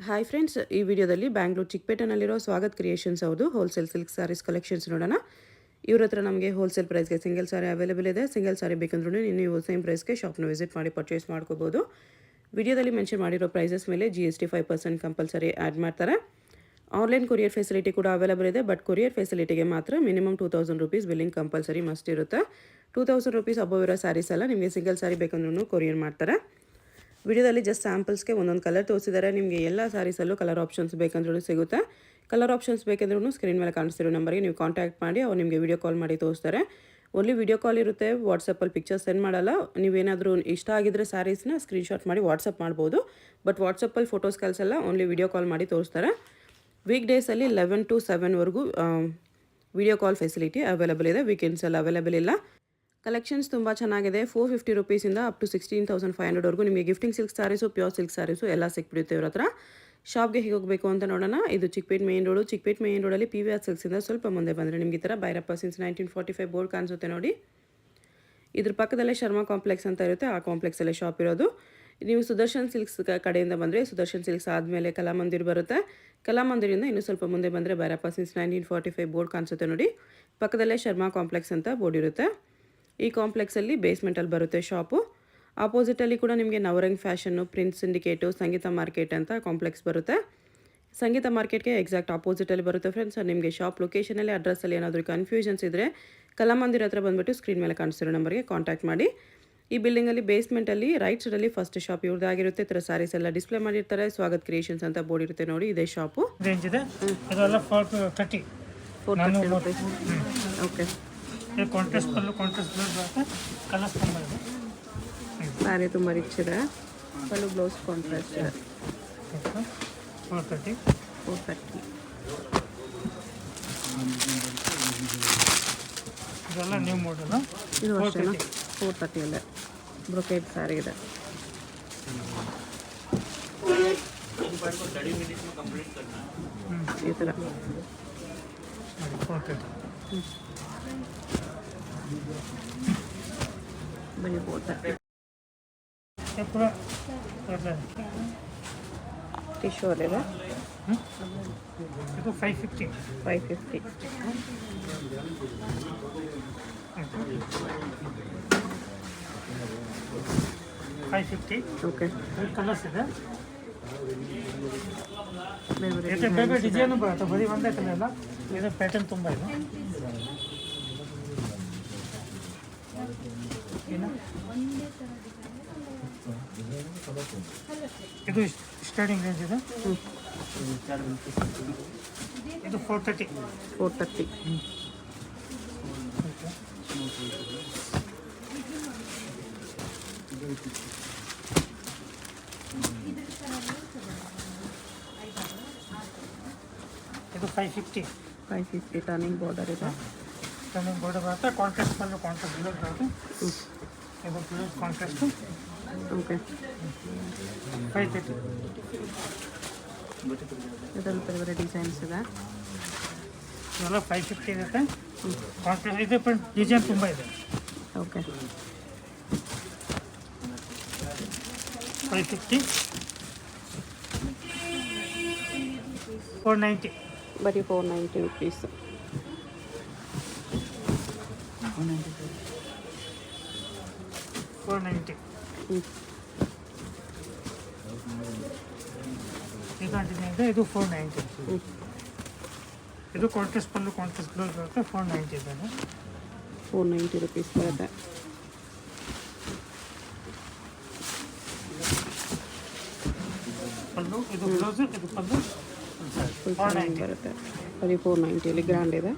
Hi friends, ಈ ವಿಡಿಯೋದಲ್ಲಿ Bangalore ಚಿಕ್ಕಪೇಟೆನಲ್ಲಿರೋ Swagath creations ಅವ್ರದ್ದು ಹೋಲ್ಸೇಲ್ ಸಿಲ್ಕ್ ಸ್ಯಾರೀಸ್ ಕಲೆಕ್ಷನ್ಸ್ ನೋಡೋಣ. ಇವ್ರ ಹತ್ರ ನಮಗೆ ಹೋಲ್ಸೇಲ್ ಪ್ರೈಸ್ಗೆ ಸಿಂಗಲ್ ಸಾರಿ ಅವೈಲೇಬಲ್ ಇದೆ. ಸಿಂಗಲ್ ಸಾರಿ ಬೇಕಂದ್ರೂ ನೀವು ಸೇಮ್ ಪ್ರೈಸ್ಗೆ ಶಾಪ್ನ ವಿಸಿಟ್ ಮಾಡಿ ಪರ್ಚೇಸ್ ಮಾಡ್ಕೋಬೋದು. ವಿಡಿಯೋದಲ್ಲಿ ಮೆನ್ಷನ್ ಮಾಡಿರೋ ಪ್ರೈಸಸ್ ಮೇಲೆ GST 5% ಕಂಪಲ್ಸರಿ ಆ್ಯಡ್ ಮಾಡ್ತಾರೆ. ಆನ್ಲೈನ್ ಕೊರಿಯರ್ ಫೆಸಿಲಿಟಿ ಕೂಡ ಅವೈಲೇಬಲ್ ಇದೆ. ಬಟ್ ಕೊರಿಯರ್ ಫೆಸಿಲಿಟಿಗೆ ಮಾತ್ರ minimum 2000 rupees billing compulsory must ಇರುತ್ತೆ. 2000 ರೂಪೀಸ್ ಅಬೋವ್ ಇರೋ ಸ್ಯಾರೀಸ್ ಎಲ್ಲ ನಿಮಗೆ ಸಿಂಗಲ್ ಸಾರಿ ಬೇಕಂದ್ರೂ ಕೊರಿಯರ್ ಮಾಡ್ತಾರೆ. ವಿಡಿಯೋದಲ್ಲಿ ಜಸ್ಟ್ ಸ್ಯಾಂಪಲ್ಸ್ಗೆ ಒಂದೊಂದು ಕಲರ್ ತೋರಿಸಿದ್ದಾರೆ. ನಿಮಗೆ ಎಲ್ಲ ಸ್ಯಾರೀಸಲ್ಲೂ ಕಲರ್ ಆಪ್ಷನ್ಸ್ ಬೇಕಂದ್ರೂ ಸಿಗುತ್ತೆ. ಕಲರ್ ಆಪ್ಷನ್ಸ್ ಬೇಕಂದ್ರೂ ಸ್ಕ್ರೀನ್ ಮೇಲೆ ಕಾಣಿಸ್ತಿರೋ ನಂಬರ್ಗೆ ನೀವು ಕಾಂಟ್ಯಾಕ್ಟ್ ಮಾಡಿ ಅವ್ರು ನಿಮಗೆ ವಿಡಿಯೋ ಕಾಲ್ ಮಾಡಿ ತೋರಿಸ್ತಾರೆ. ಓನ್ಲಿ ವಿಡಿಯೋ ಕಾಲ್ ಇರುತ್ತೆ, ವಾಟ್ಸಪ್ಪಲ್ಲಿ ಪಿಕ್ಚರ್ಸ್ ಸೆಂಡ್ ಮಾಡಲ್ಲ. ನೀವೇನಾದರೂ ಇಷ್ಟ ಆಗಿದ್ದರೆ ಸ್ಯಾರೀಸ್ನ ಸ್ಕ್ರೀನ್ಶಾಟ್ ಮಾಡಿ ವಾಟ್ಸಪ್ ಮಾಡ್ಬೋದು. ಬಟ್ ವಾಟ್ಸಪ್ಪಲ್ಲಿ ಫೋಟೋಸ್ ಕಳಿಸಲ್ಲ, ಓನ್ಲಿ ವಿಡಿಯೋ ಕಾಲ್ ಮಾಡಿ ತೋರಿಸ್ತಾರೆ. ವೀಕ್ ಡೇಸಲ್ಲಿ 11 to 7ವರೆಗೂ ವಿಡಿಯೋ ಕಾಲ್ ಫೆಸಿಲಿಟಿ ಅವೈಲೇಬಲ್ ಇದೆ. ವೀಕೆಂಡ್ಸಲ್ಲಿ ಅವೈಲೇಬಲ್ ಇಲ್ಲ. ಕಲೆಕ್ಷನ್ಸ್ ತುಂಬ ಚೆನ್ನಾಗಿದೆ. 450 ರೂಪೀಸಿಂದ ಅಪ್ ಟು 16,500ವರೆಗೂ ನಿಮಗೆ gifting silk sarees, pure silk sarees ಎಲ್ಲ ಸಿಕ್ಬಿಡುತ್ತೆ ಇವ್ರ ಹತ್ರ. ಶಾಪ್ಗೆ ಹೇಗೆ ಹೋಗಬೇಕು ಅಂತ ನೋಡೋಣ. ಇದು Chickpet main road. Chickpet main ರೋಡಲ್ಲಿ PVR ಸಿಲ್ಕ್ಸಿಂದ ಸ್ವಲ್ಪ ಮುಂದೆ ಬಂದರೆ ನಿಮಗೆ ಈ ಥರ ಭೈರಪ್ಪ ಸಿನ್ಸ್ 1945 ಬೋರ್ಡ್ ಕಾಣಿಸುತ್ತೆ ನೋಡಿ. ಇದ್ರ ಪಕ್ಕದಲ್ಲೇ ಶರ್ಮಾ ಕಾಂಪ್ಲೆಕ್ಸ್ ಅಂತ ಇರುತ್ತೆ. ಆ ಕಾಂಪ್ಲೆಕ್ಸಲ್ಲೇ ಶಾಪ್ ಇರೋದು. ನೀವು ಸುದರ್ಶನ್ ಸಿಲ್ಕ್ಸ್ ಕಡೆಯಿಂದ ಬಂದರೆ ಸುದರ್ಶನ್ ಸಿಲ್ಕ್ಸ್ ಆದಮೇಲೆ ಕಲಾಮಂದಿರ್ ಬರುತ್ತೆ. ಕಲಾಮಂದಿರಿಂದ ಇನ್ನೂ ಸ್ವಲ್ಪ ಮುಂದೆ ಬಂದರೆ ಭೈರಪ್ಪ ಸಿನ್ಸ್ 1945 ಬೋರ್ಡ್ ಕಾಣಿಸುತ್ತೆ ನೋಡಿ. ಪಕ್ಕದಲ್ಲೇ ಶರ್ಮಾ ಕಾಂಪ್ಲೆಕ್ಸ್ ಅಂತ ಬೋರ್ಡ್ ಇರುತ್ತೆ. ಈ ಕಾಂಪ್ಲೆಕ್ಸಲ್ಲಿ ಬೇಸ್ಮೆಂಟಲ್ಲಿ ಬರುತ್ತೆ ಶಾಪು. ಆಪೋಸಿಟಲ್ಲಿ ಕೂಡ ನಿಮಗೆ ನವರಂಗ್ ಫ್ಯಾಷನ್ನು, ಪ್ರಿನ್ಸ್ ಸಿಂಡಿಕೇಟು, ಸಂಗೀತ ಮಾರ್ಕೆಟ್ ಅಂತ ಕಾಂಪ್ಲೆಕ್ಸ್ ಬರುತ್ತೆ. ಸಂಗೀತ ಮಾರ್ಕೆಟ್ಗೆ ಎಕ್ಸಾಕ್ಟ್ ಆಪೋಸಿಟಲ್ಲಿ ಬರುತ್ತೆ ಫ್ರೆಂಡ್ಸ್. ನಿಮಗೆ ಶಾಪ್ ಲೊಕೇಶನಲ್ಲಿ ಅಡ್ರೆಸ್ಸಲ್ಲಿ ಏನಾದರೂ ಕನ್ಫ್ಯೂಷನ್ಸ್ ಇದ್ದರೆ ಕಲಾಮಂದಿರ ಹತ್ರ ಬಂದುಬಿಟ್ಟು ಸ್ಕ್ರೀನ್ ಮೇಲೆ ಕಾಣಿಸ್ತಿರೋ ನಂಬರ್ಗೆ ಕಾಂಟ್ಯಾಕ್ಟ್ ಮಾಡಿ. ಈ ಬಿಲ್ಡಿಂಗಲ್ಲಿ ಬೇಸ್ಮೆಂಟಲ್ಲಿ ರೈಟ್ ಸೈಡಲ್ಲಿ ಫಸ್ಟ್ ಶಾಪ್ ಇವ್ರದ್ದಾಗಿರುತ್ತೆ. ಈ ಥರ ಸ್ಯಾರೀಸ್ ಎಲ್ಲ ಡಿಸ್ಪ್ಲೇ ಮಾಡಿರ್ತಾರೆ. ಸ್ವಾಗತ್ ಕ್ರಿಯೇಷನ್ಸ್ ಅಂತ ಬೋರ್ಡ್ ಇರುತ್ತೆ ನೋಡಿ. ಇದೇ ಶಾಪು. ರೇಂಜ್ ಇದೆ. ಇದೆಲ್ಲ 430 ರೂಪೀಸ್. ಓಕೆ. ಕಾಂಟ್ರಾಸ್ಟ್ ಪಲ್ಲು, ಕಾಂಟ್ರಾಸ್ಟ್ ಬ್ಲೌಸ್ ಬರುತ್ತೆ. ಕಲರ್ಸ್ ತುಂಬ ಇದೆ. ಸ್ಯಾರಿ ತುಂಬ ರಿಚ್ ಇದೆ. ಪಲ್ಲು ಬ್ಲೌಸ್ ಕಾಂಟ್ರಾಸ್ಟ್ ಇದೆ. 430. ಇದೆಲ್ಲ ನ್ಯೂ ಮಾಡಲು. ಇದು ಅಷ್ಟೇನಾ? 430 ಅಲ್ಲೇ ಬ್ರೊಕೇಡ್ ಸ್ಯಾರಿ ಇದೆ. ಈ ಥರ 430. ಬರೀ 430. ಟಿಶ್ಯೂ ಅಲ್ಲಿದೆ. ಇದು 550. 550. 550. ಓಕೆ. ಕಲರ್ಸ್ ಇದೆ. ಬೇರೆ ಬೇರೆ ಬೇರೆ ಡಿಸೈನು ಬರುತ್ತೆ. ಬರೀ ಒಂದೇ ಕಲರ್ ಇಲ್ಲ. ಇದು ಪ್ಯಾಟರ್ನ್ ತುಂಬ ಇದೆ. ಇದು ಸ್ಟಾರ್ಟಿಂಗ್ ರೇಂಜ್ ಇದೆ. ಇದು 430. 430. ಇದು 550. 550 ಟರ್ನಿಂಗ್ ಬಾರ್ಡರ್ ಇದೆ. ಟರ್ನಿಂಗ್ ಬೋರ್ಡ್ ಬರುತ್ತೆ. ಕಾಂಟ್ರಾಸ್ಟ್ ಬಂದು ಕಾಂಟ್ರಾಸ್ಟ್ ಬ್ಲೌಸ್ ಬರುತ್ತೆ. ಇದು ಬ್ಲೌಸ್ ಕಾಂಟ್ರಾಸ್ಟು. ಓಕೆ. 530. ಇದರಲ್ಲಿ ಬೇರೆ ಬೇರೆ ಡಿಸೈನ್ಸ್ ಇದೆ. ಇದೆಲ್ಲ 550 ಇರುತ್ತೆ. ಕಾಂಟ್ರಾಸ್ಟ್ ಇದೆ, ಬಟ್ ಡಿಸೈನ್ ತುಂಬ ಇದೆ. ಓಕೆ. 550. 490. ಬರೀ 490 ರೂಪೀಸ್. 490. ಇದು ಕಂಟಿನ್ಯೂ ಇದೆ. ಇದು 490. ಇದು ಕಾಂಟ್ರಾಸ್ಟ್ ಪಲ್ಲು, ಕಾಂಟ್ರಾಸ್ಟ್ ಬ್ಲೌಸ್ ಬರುತ್ತೆ. 490 ಇದೆ. 490 ರೂಪೀಸ್ ಬರುತ್ತೆ. ಪಲ್ಲು, ಇದು ಬ್ಲೌಸು, ಇದು ಪಲ್ಲು. ಫುಲ್ ಚೆನ್ನಾಗಿ ಬರುತ್ತೆ. ಬರೀ 490 ಗ್ರ್ಯಾಂಡ್ ಇದೆ.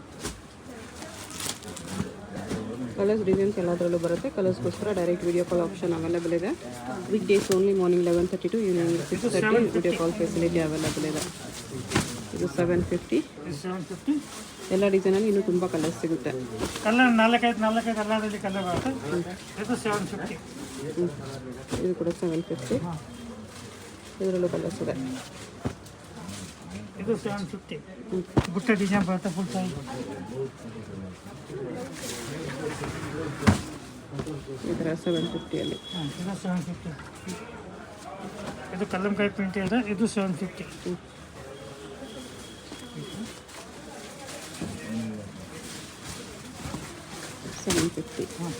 ಕಲರ್ಸ್ ಡಿಸೈನ್ಸ್ ಎಲ್ಲದರಲ್ಲೂ ಬರುತ್ತೆ. ಕಲರ್ಸ್ಗೋಸ್ಕರ direct video call option available ಇದೆ. Weekdays only morning 11:30 to evening 6:30 video call facility available ಇದೆ. ಇದು 750. 750. ಎಲ್ಲ ಡಿಸೈನಲ್ಲಿ ಇನ್ನೂ ತುಂಬ ಕಲರ್ಸ್ ಸಿಗುತ್ತೆ. ಕಲರ್ 4-5 ಎಲ್ಲದಲ್ಲಿ ಕಲರ್ ಬರುತ್ತೆ. ಇದು 750. ಇದು ಕೂಡ 750. ಇದರಲ್ಲೂ ಕಲರ್ಸ್ ಇದೆ. ಇದು 750. ಬುಟ್ಟ ಡಿಸೈನ್ ಬರುತ್ತೆ. Full size. ಇದರ 750 ಅಲ್ಲಿ ಇದು 750. ಇದು ಕಲ್ಲಂಕಾಯಿ ಪ್ರಿಂಟ್ ಇದೆ, ಇದು 750. ಹ್ಞೂ 750. ಹಾಂ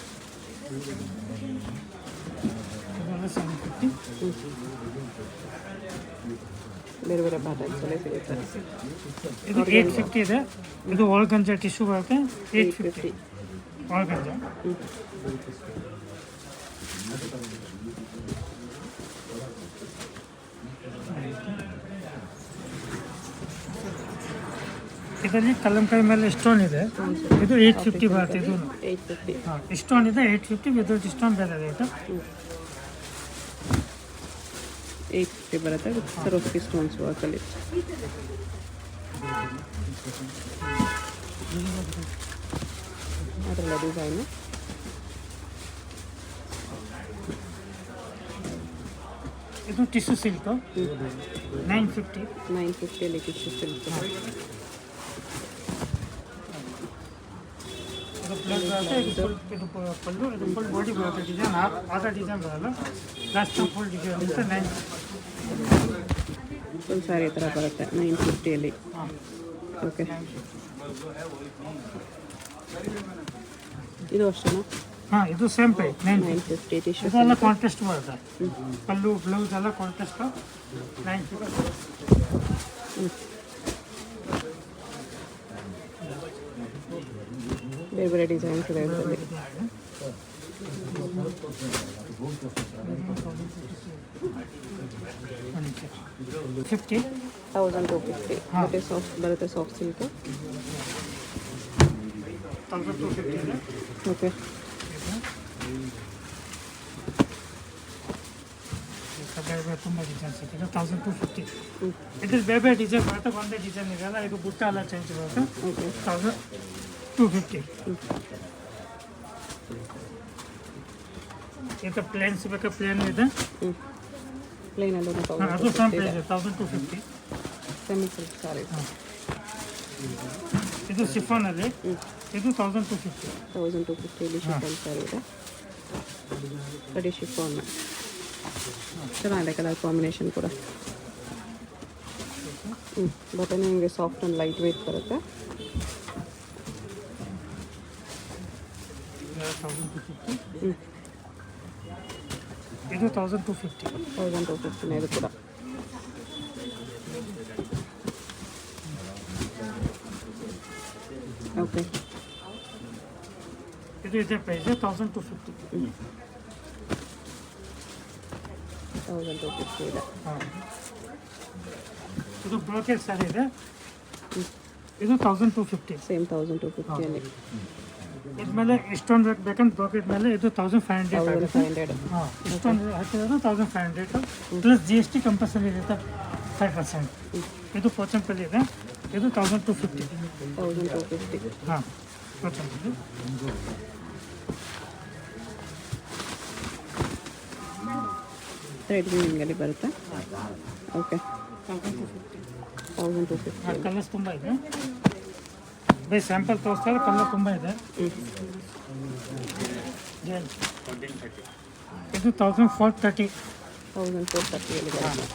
ಇದೆಲ್ಲ 750. ಬೇರೆ ಬೇರೆ ಪ್ಯಾಟರ್ನ್ಸ್ ಎಲ್ಲ ಸಿಗುತ್ತೆ. ಇದು 850 ಇದೆ. ಇದು ಒಳಗಂಜ ಟಿಶ್ಯೂ ಬರುತ್ತೆ, 850 ಒಳಗಂಜ. ಇದರಲ್ಲಿ ಕಲ್ಲಂಕಾಯಿ ಮೇಲೆ ಸ್ಟೋನ್ ಇದೆ, ಇದು 850 ಬರುತ್ತೆ. ಇದು 850. ಹಾಂ ಸ್ಟೋನ್ ಇದೆ 850, ವಿದೌಟ್ ಸ್ಟೋನ್ ಬೇರೆ ರೇಟ್. 850 ಬರುತ್ತೆ ವಿತ್ ಸರೋಸ್ಕಿ ಸ್ಟೋನ್ಸ್ ವರ್ಕಲ್ಲಿ. ಅದರಲ್ಲ ಡಿಸೈನು. ಇದು ಟಿಶ್ಯೂ ಸಿಲ್ಕ್ 950. 950 tissue silk. ಇದು ಪ್ಲಸ್ ಬರುತ್ತೆ, ಇದು ಪಲ್ಲು, ಇದು ಫುಲ್ ಬಾಡಿ ಬರುತ್ತೆ. ಡಿಸೈನ್ ಆದ ಡಿಸೈನ್ ಬರಲ್ಲ, ಲಾಸ್ಟ್ ಫುಲ್ ಡಿಸೈನ್ ಅಂತ 950. ಫುಲ್ ಸ್ಯಾರಿ ಥರ ಬರುತ್ತೆ 950. ಹಾಂ ಓಕೆ, ಇದು ಅಷ್ಟೇನಾ? ಹಾಂ ಇದು ಸೇಮ್ ಪ್ರೈಸ್ 950. 950 ಟಿಶ್ಯೂ. ಇದೆಲ್ಲ ಕಾಂಟ್ರಾಸ್ಟ್ ಬರುತ್ತೆ, ಪಲ್ಲು ಬ್ಲೌಸ್ ಎಲ್ಲ ಕಾಂಟ್ರಾಸ್ಟ್ 950. ಬೇರೆ ಬೇರೆ ಡಿಸೈನ್ಸ್ ಇದೆ ಇದರಲ್ಲಿ. 50. 1250. ಮತ್ತೆ ಸಾಫ್ಟ್ ಬರುತ್ತೆ, ಸಾಫ್ಟ್ ಸಿಲ್ಕ್. 1250 ಇದೆ. ಓಕೆ, ಬೇರೆ ಬೇರೆ ತುಂಬ ಡಿಸೈನ್ಸ್ ಇದೆ. 1250. ಇದ್ರಲ್ಲಿ ಬೇರೆ ಬೇರೆ ಡಿಸೈನ್ ಬರುತ್ತೆ, ಒಂದೇ ಡಿಸೈನ್ ಇದೆಯಲ್ಲ. ಇದು ಬುಟ್ಟ ಎಲ್ಲ ಚೇಂಜ್ ಬರುತ್ತೆ. ಓಕೆ. 1250. ಇದು ಪ್ಲೇನ್ಸ್ ಬೇಕಾ, ಪ್ಲೇನ್ ಇದೆ. ಪ್ಲೇನಲ್ಲಿ ಹಾಂ ಅದು same price 1250. Semi silk saree. ಇದು ಶಿಫಾನಲ್ಲಿ, ಇದು 1250. 1250 ಶಿಫಾನ್ ಸ್ಯಾರಿ ಇದೆ. ಕಡಿ ಶಿಫಾನ್ ಚೆನ್ನಾಗಿದೆ ಕಲರ್ ಕಾಂಬಿನೇಷನ್ ಕೂಡ. ಬಟನ್ ನಿಮಗೆ ಸಾಫ್ಟ್ ಆ್ಯಂಡ್ ಲೈಟ್ ವೇಟ್ ಬರುತ್ತೆ. 1250. ಇದು 1250. 1250 ಇದು ಕೂಡ. ಓಕೆ, ಇದು ಇದೆ ಪ್ರೈಸ್ 1250. 1250 ಇದೆ. ಹಾಂ ಇದು ಬ್ರೋಕೆಟ್ ಸ್ಯಾರಿ ಇದೆ, ಇದು 1250. ಸೇಮ್ 1250 ಇದ್ಮೇಲೆ ಇಷ್ಟೊಂದು ಬೇಕಂತ ಬ್ರೋಕೆಟ್ ಮೇಲೆ ಇದು 1500 ಆಗುತ್ತೆ. 1500. ಹಾಂ ಇಷ್ಟೊಂದು ಹಾಕಿದ್ರೆ 1500 ಪ್ಲಸ್ GST ಕಂಪಲ್ಸರಿ ಇರುತ್ತೆ 5%. ಇದು ಪೋಚಂಪಲ್ಲಿ ಇದೆ, ಇದು 1250. 1250. ಹಾಂ ಪೋಚಂಪಲ್ಲಿ. ಥ್ರೆಡ್ ವೀವಿಂಗಲ್ಲಿ ಬರುತ್ತೆ. ಓಕೆ, 1250. 1250. ಕಲರ್ಸ್ ತುಂಬ ಇದೆ, ಬೈ ಸ್ಯಾಂಪಲ್ ತೋರಿಸ್ತಾರೆ. ಕಲರ್ ತುಂಬ ಇದೆ. ಇದು 1430. 1430 ಬರುತ್ತೆ.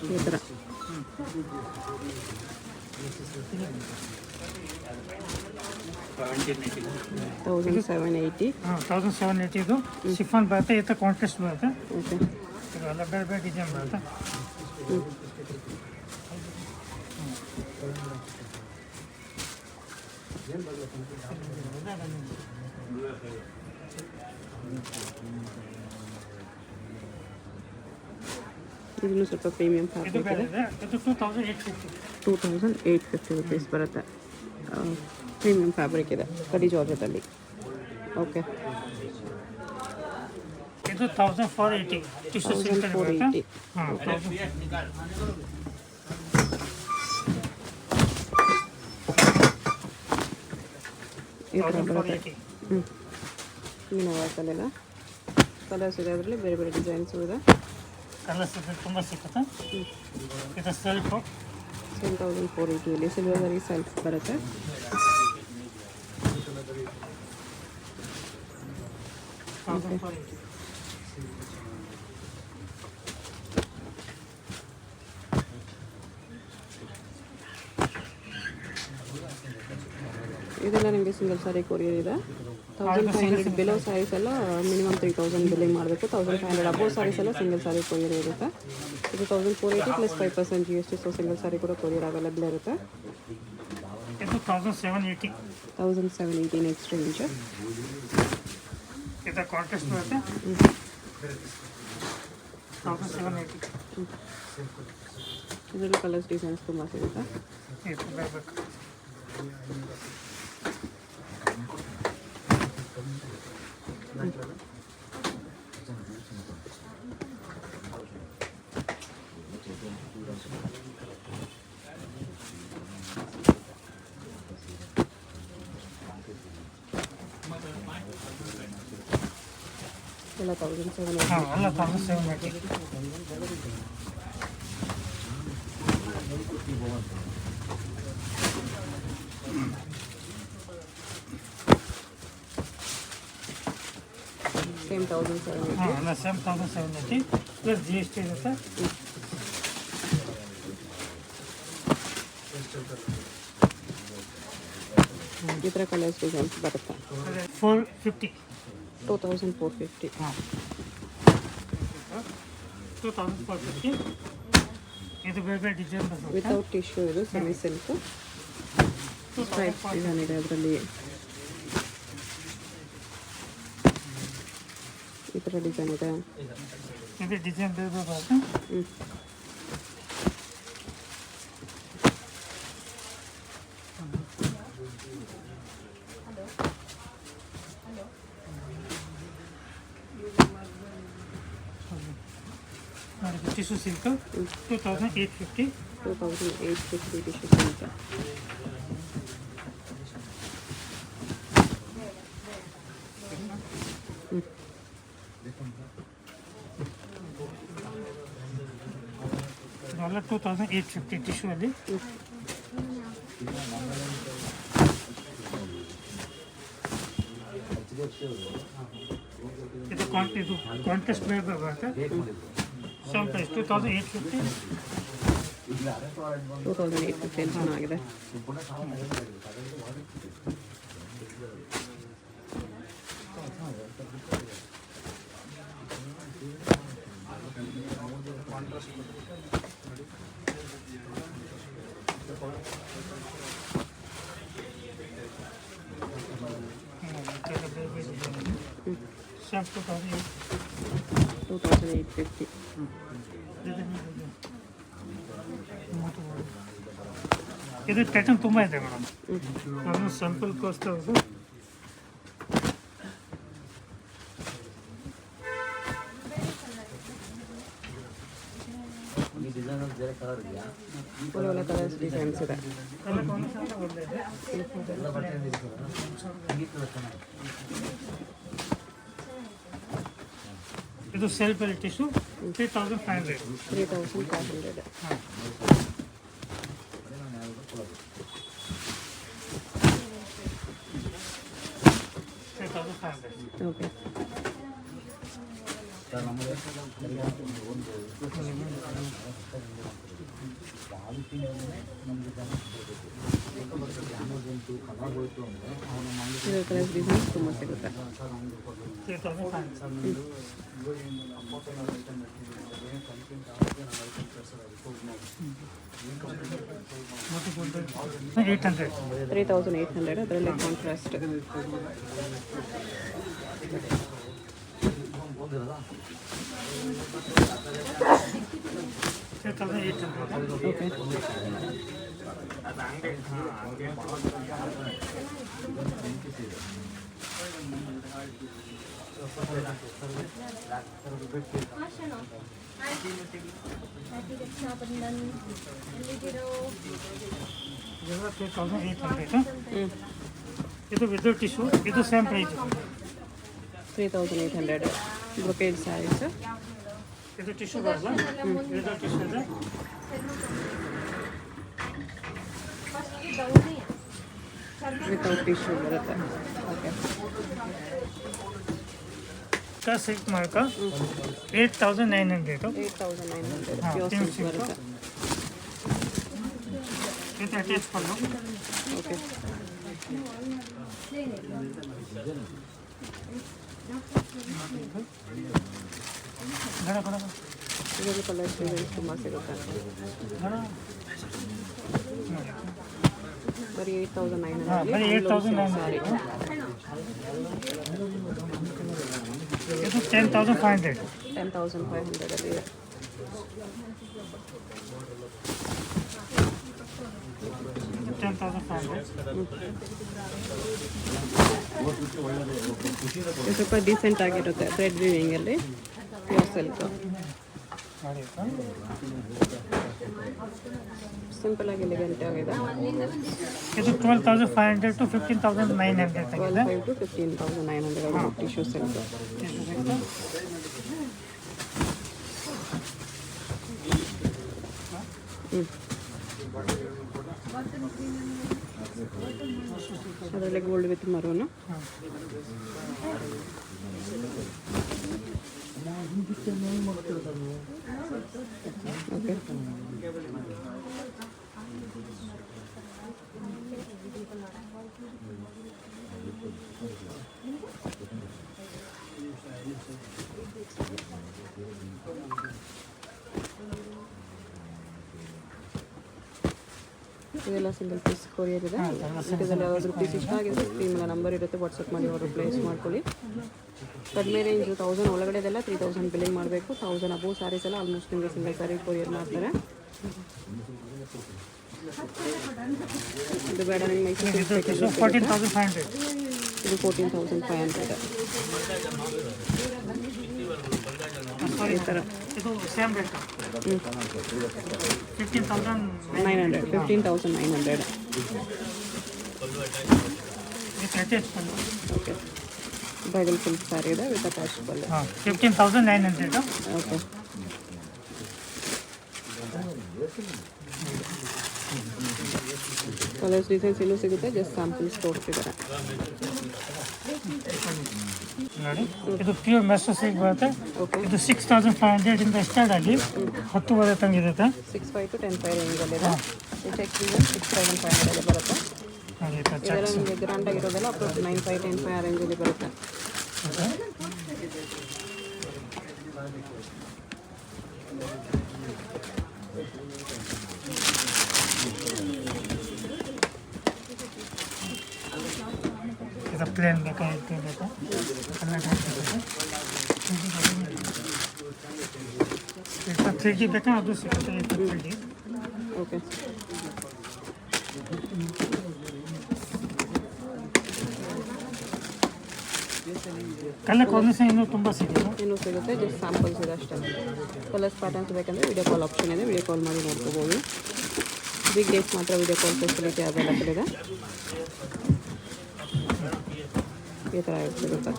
ಈ ಥರ 1780. ಹಾಂ 1780. ಇದು ಶಿಫಾನ್ ಬರುತ್ತೆ, ಈ ಥರ ಕಾಂಟ್ರಾಸ್ಟ್ ಬರುತ್ತೆ. ಓಕೆ, ಇದೆಲ್ಲ ಬೇರೆ ಬೇರೆ ಡಿಸೈನ್ ಬರುತ್ತೆ. ಇದನ್ನು ಸ್ವಲ್ಪ ಪ್ರೀಮಿಯಂ ಇದು ಫ್ಯಾಬ್ರಿಕ್ ಬೇರೆ ಇದೆ. ಇದೆ, ಇದು 2850. 2850 ರುಪೀಸ್ ಬರುತ್ತೆ. ಪ್ರೀಮಿಯಂ ಫ್ಯಾಬ್ರಿಕ್ ಇದೆ ಕಡಿ ಜಾರ್ಜೆಟಲ್ಲಿ. ಓಕೆ, ಇದು 1480. ಟಿಶ್ಯೂ ಸಿಲ್ಕ್ ಬರುತ್ತೆ. 1480. ಹಾಂ ಈ ಥರ ಬರುತ್ತೆ. 1480. ಮೀನ ವರ್ಕಲ್ಲೆಲ್ಲ ಕಲರ್ಸ್ ಇದೆ, ಅದರಲ್ಲಿ ಬೇರೆ ಬೇರೆ ಡಿಸೈನ್ಸು ಇದೆ. ಕಲರ್ಸ್ ತುಂಬ ಸಿಗುತ್ತೆ. ಇದು ಸೆಲ್ಫು 1480 ಸಿಲ್ವರ್ ಸೆಲ್ಫ್ ಬರುತ್ತೆ. 1480. ಇದೆಲ್ಲ ನಿಮಗೆ ಸಿಂಗಲ್ ಸಾರಿ ಕೊರಿಯರ್ ಇದೆ. 1500 ಬಿಲೋ ಸ್ಯಾರೀಸ್ ಎಲ್ಲ ಮಿನಿಮಮ್ 3000 ಬಿಲ್ಲಿಂಗ್ ಮಾಡಬೇಕು. 1500 ಅಬೋವ್ ಸ್ಯಾರೀಸ್ ಎಲ್ಲ ಸಿಂಗಲ್ ಸಾರಿ ಕೊರಿಯರ್ ಇರುತ್ತೆ. ಇದು 1480 ಪ್ಲಸ್ 5% GST. ಸೊ ಸಿಂಗಲ್ ಸಾರಿ ಕೂಡ ಕೊರಿಯರ್ ಅವೈಲೇಬಲ್ ಇರುತ್ತೆ. ಇದು 1780. 1780 ನೆಕ್ಸ್ಟ್ ರೇಂಜ್. ಇದು ಕಾಂಟ್ರಾಸ್ಟ್ ಬರುತ್ತೆ. 1780. ಇದರಲ್ಲಿ ಕಲರ್ಸ್ ಡಿಸೈನ್ಸ್ ತುಂಬ ಸಿಗುತ್ತೆ. ಇದು ಬರಬೇಕು. ಎಲ್ಲ 1780. ಹಾಂ, ಎಲ್ಲ 1780. ಸೇಮ್ 1780. ಹಾಂ, ಎಲ್ಲ ಸೇಮ್ 1780 ಪ್ಲಸ್ GST ಇರುತ್ತೆ. ಈ ಥರ ಕಲರ್ಸ್ ಡಿಸೈನ್ಸ್ ಬರುತ್ತೆ. 450. 2450. ಹಾಂ, 2450. ಇದು ಬೇರೆ ಬೇರೆ ಡಿಸೈನ್ ಬರುತ್ತೆ. ವಿತೌಟ್ ಟಿಶ್ಯೂ ಇದು ಸೆಮಿ ಸಿಲ್ಕ್ ಸ್ಟ್ರೈಪ್ ಡಿಸೈನ್ ಇದೆ. ಅದರಲ್ಲಿ ಈ ಥರ ಡಿಸೈನ್ ಇದೆ. ಇದು ಡಿಸೈನ್ ಬೇರೆ ಬೇರೆ ಬರುತ್ತೆ. Tissue silk 2850. 2850 tissue silk. ಇದೆಲ್ಲ 2850 ಟಿಶ್ಯೂ ಅಲ್ಲಿ. ಇದು ಕಾಂಟ್ರಾಸ್ಟ್ ಬೇರೆ ಬರುತ್ತೆ. Same price 2850. 2850 ಚೆನ್ನಾಗಿದೆ. ಸೇಮ್ 2850. ಇದು ಪ್ಯಾಟರ್ನ್ ತುಂಬ ಇದೆ ಮೇಡಮ್. ನಾನು ಸ್ಯಾಂಪಲ್ ತೋರಿಸ್ತಾ ಇರೋದು. ಒಳ್ಳೆ ಕಲರ್ಸ್ ಡಿಸೈನ್ಸ್ ಇದೆ. ಇದು ಸೆಲ್ಫ್ ಟಿಶ್ಯೂ 3500. 3500. ಓಕೆ. ಇದು ಕಲರ್ಸ್ ಡಿಸೈನ್ಸ್ ತುಂಬ ಸಿಗುತ್ತೆ. $800. 3800. ಅದರಲ್ಲಿ ಕಾಂಟ್ರಾಸ್ಟ್. ಓಕೆ. ಇದು ವಿತೌಟ್ ಟಿಶ್ಯೂ. ಇದು ಸೇಮ್ ಪ್ರೈಸ್ 3800. ಬ್ರೊಕೇಡ್ ಸ್ಯಾರೀಸ್. ಇದು ಟಿಶ್ಯೂ ಬರಲ್ಲ. ವಿತೌಟ್ ಟಿಶ್ಯೂ ಇದೆ. ವಿತೌಟ್ ಟಿಶ್ಯೂ ಬರುತ್ತೆ. ಓಕೆ. का सिल्क मार्क 8900 8900 हाँ, ಪ್ಯೂರ್ pink ಸಿಲ್ಕ್ silk. ಬರುತ್ತೆ. ಇದು ಅಟ್ಯಾಚ್ ಪಲ್ಲು ಓಕೆ ಗಡ ಗಡ ಇದರಲ್ಲಿ ಕಲರ್ಸ್ ಡಿಸೈನ್ಸ್ ತುಂಬ ಸಿಗುತ್ತೆ. ಗಡ ಬರೀ 8900 ಹಾಂ ಬರೀ 8900 ಇದು 10500 10,500 ಅಲ್ಲಿ ಇದೆ. ಇದು ಸ್ವಲ್ಪ ಡೀಸೆಂಟ್ ಆಗಿರುತ್ತೆ ಥ್ರೆಡ್ ವಿವಿಂಗಲ್ಲಿ ಪ್ಯೂರ್ ಸಿಲ್ಕ್ ಸಿಂಪಲ್ ಆಗಿ ಎಲಿಗೆಂಟ್ ಆಗಿದೆ. ಇದು 12,500 to 15,900 ಆಗಿದೆ 12,500 to 15,900 ಟಿಶ್ಯೂ ಸಿಲ್ಕ್. ಅದರಲ್ಲಿ ಗೋಲ್ಡ್ ವಿತ್ ಮರೂನು. ಓಕೆ ಇದೆಲ್ಲ ಸಿಂಗಲ್ ಪೀಸ್ ಕೊರಿಯರ್ ಇದೆ. ಇದರಲ್ಲಿ ಯಾವ್ದಾದ್ರು ಪೀಸ್ ಇಷ್ಟ ಆಗಿದ್ರೆ ಸ್ಕ್ರೀನ್ ನಂಬರ್ ಇರುತ್ತೆ, ವಾಟ್ಸಪ್ ಮಾಡಿ ಅವರು ಪ್ಲೇಸ್ ಮಾಡ್ಕೊಳ್ಳಿ. ಕಡಿಮೆ ರೇಂಜು 1000 ಒಳಗಡೆದೆಲ್ಲ 3000 ಬಿಲ್ಲಿಂಗ್ ಮಾಡಬೇಕು. 1000 ಅಬೋ ಸ್ಯಾರೀಸ್ ಎಲ್ಲ ಆಲ್ಮೋಸ್ಟ್ ನಿಮಗೆ ಸಿಂಗಲ್ ಸ್ಯಾರಿ ಕೊರಿಯರ್ ಮಾಡ್ತಾರೆ. ಇದು ಬೇಡ ನಿಮ್ಗೆ ಇದು 14,500 ಇದು 14,500 ಈ ಥರ. ಇದು same rate 15,900 with attach pallu okay. Bridal silk sari ಇದೆ ವಿತ್ ಅಟ್ಯಾಚ್ ಪಲ್ಲು. ಹಾಂ 15,900 ಓಕೆ. ಕಲರ್ಸ್ ಡಿಸೈನ್ಸ್ ಇಲ್ಲೂ ಸಿಗುತ್ತೆ, ಜಸ್ಟ್ ಸ್ಯಾಂಪಲ್ಸ್ ತೋರಿಸಿದ್ದಾರೆ ನೋಡಿ. ಇದು ಪ್ಯೂರ್ ಮೆಸ್ಟರ್ ಸಿಲ್ಕ್ ಬರುತ್ತೆ. ಓಕೆ. ಇದು 6,500 ಇಂದ ಸ್ಟಾರ್ಟ್ ಆಗಿ 10,000 ತನಕ ಇರುತ್ತೆ. 6,500 to 10,500 ರೇಂಜಲ್ಲಿದೆ. ಈ ಚೆಕ್ ಡಿಸೈನ್ 6,500 ಬರುತ್ತೆ. ನೋಡಿ ಇದೆಲ್ಲ ನಿಮಗೆ ಗ್ರ್ಯಾಂಡ್ ಆಗಿರೋದೆಲ್ಲ ಅಪ್ರೋಚ್ 9,500 10,500 ಆ ರೇಂಜಲ್ಲಿ ಬರುತ್ತೆ. ಇದು ಪ್ಲೇನ್ ಬೇಕಾ ಇದು ಬೇಕಾ ಇದು 3D ಬೇಕಾ ಅದು ಸಿಗುತ್ತೆ. ಇದು 3D ಓಕೆ. ಕಲರ್ ಕಾಂಬಿನೇಷನ್ ಇನ್ನೂ ತುಂಬ ಸಿಗುತ್ತೆ. ಇನ್ನೂ ಸಿಗುತ್ತೆ, ಜಸ್ಟ್ ಸ್ಯಾಂಪಲ್ಸ್ ಇದೆ ಅಷ್ಟೇ. ಕಲರ್ಸ್ ಪ್ಯಾಟರ್ನ್ಸ್ ಬೇಕಂದರೆ ವಿಡಿಯೋ ಕಾಲ್ ಆಪ್ಷನ್ ಇದೆ, ವಿಡಿಯೋ ಕಾಲ್ ಮಾಡಿ ನೋಡ್ಕೋಬೋದು. ಬಿಗ್ ಡೇಸ್ ಮಾತ್ರ ವಿಡಿಯೋ ಕಾಲ್ ಫೆಸಿಲಿಟಿ ಅವೈಲಬಲ್ ಇದೆ. ಈ ಥರ ಸಿಗುತ್ತೆ.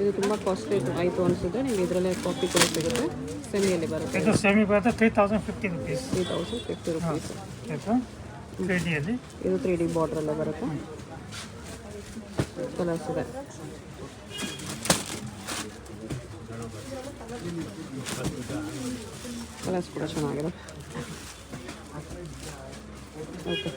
ಇದು ತುಂಬ ಕಾಸ್ಟ್ಲಿ ಆಯಿತು ಅನಿಸಿದ್ರೆ ನಿಮಗೆ ಇದರಲ್ಲೇ ಕಾಪಿ ಕೂಡ ಸಿಗುತ್ತೆ. ಸೆಮಿಯಲ್ಲಿ ಬರುತ್ತೆ. ಇದು ಸೆಮಿ ಬರುತ್ತೆ 3,050 ರುಪೀಸ್. 3,050 ರುಪೀಸ್. ಆಯಿತು 3Dಯಲ್ಲಿ ಇದು 3D ಬಾರ್ಡ್ರಲ್ಲೇ ಬರುತ್ತೆ. ಕಲರ್ಸ್ ಇದೆ. ಕಲರ್ಸ್ ಕೂಡ ಚೆನ್ನಾಗಿದೆ. ಓಕೆ.